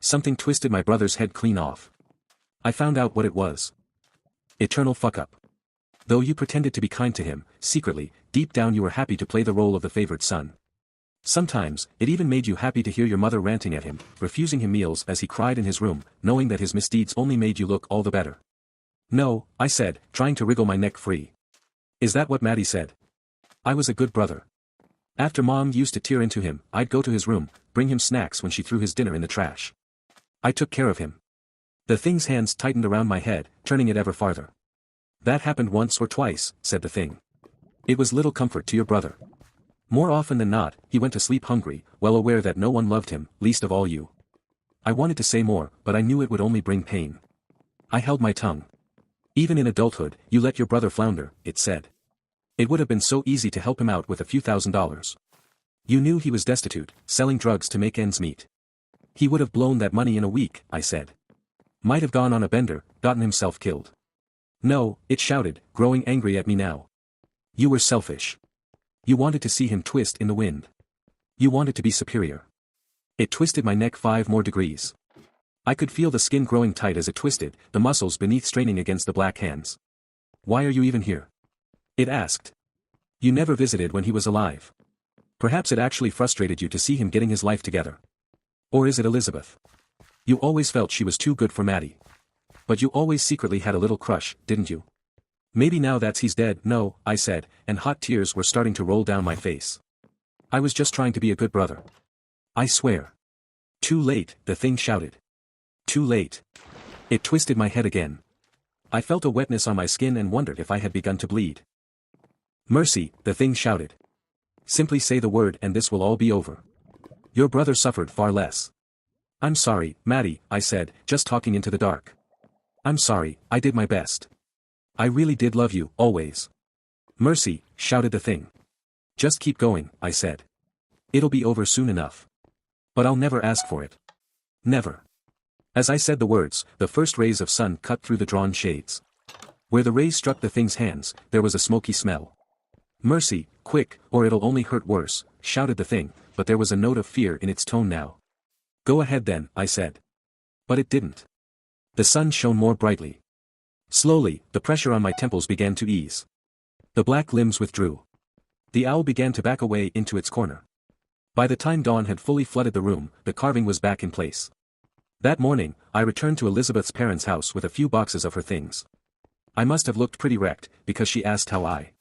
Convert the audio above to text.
Something twisted my brother's head clean off. I found out what it was. Eternal fuck-up. Though you pretended to be kind to him, secretly, deep down you were happy to play the role of the favored son. Sometimes, it even made you happy to hear your mother ranting at him, refusing him meals as he cried in his room, knowing that his misdeeds only made you look all the better. No, I said, trying to wriggle my neck free. Is that what Maddie said? I was a good brother. After Mom used to tear into him, I'd go to his room, bring him snacks when she threw his dinner in the trash. I took care of him. The thing's hands tightened around my head, turning it ever farther. That happened once or twice, said the thing. It was little comfort to your brother. More often than not, he went to sleep hungry, well aware that no one loved him, least of all you. I wanted to say more, but I knew it would only bring pain. I held my tongue. Even in adulthood, you let your brother flounder, it said. It would have been so easy to help him out with a few $1,000s. You knew he was destitute, selling drugs to make ends meet. He would have blown that money in a week, I said. Might have gone on a bender, gotten himself killed. No, it shouted, growing angry at me now. You were selfish. You wanted to see him twist in the wind. You wanted to be superior. It twisted my neck 5 more degrees. I could feel the skin growing tight as it twisted, the muscles beneath straining against the black hands. Why are you even here? It asked. You never visited when he was alive. Perhaps it actually frustrated you to see him getting his life together. Or is it Elizabeth? You always felt she was too good for Maddie. But you always secretly had a little crush, didn't you? Maybe now that he's dead, no, I said, and hot tears were starting to roll down my face. I was just trying to be a good brother. I swear. Too late, the thing shouted. Too late. It twisted my head again. I felt a wetness on my skin and wondered if I had begun to bleed. Mercy, the thing shouted. Simply say the word and this will all be over. Your brother suffered far less. I'm sorry, Maddie, I said, just talking into the dark. I'm sorry, I did my best. I really did love you, always. Mercy, shouted the thing. Just keep going, I said. It'll be over soon enough. But I'll never ask for it. Never. As I said the words, the first rays of sun cut through the drawn shades. Where the rays struck the thing's hands, there was a smoky smell. Mercy, quick, or it'll only hurt worse, shouted the thing, but there was a note of fear in its tone now. Go ahead then, I said. But it didn't. The sun shone more brightly. Slowly, the pressure on my temples began to ease. The black limbs withdrew. The owl began to back away into its corner. By the time dawn had fully flooded the room, the carving was back in place. That morning, I returned to Elizabeth's parents' house with a few boxes of her things. I must have looked pretty wrecked, because she asked how I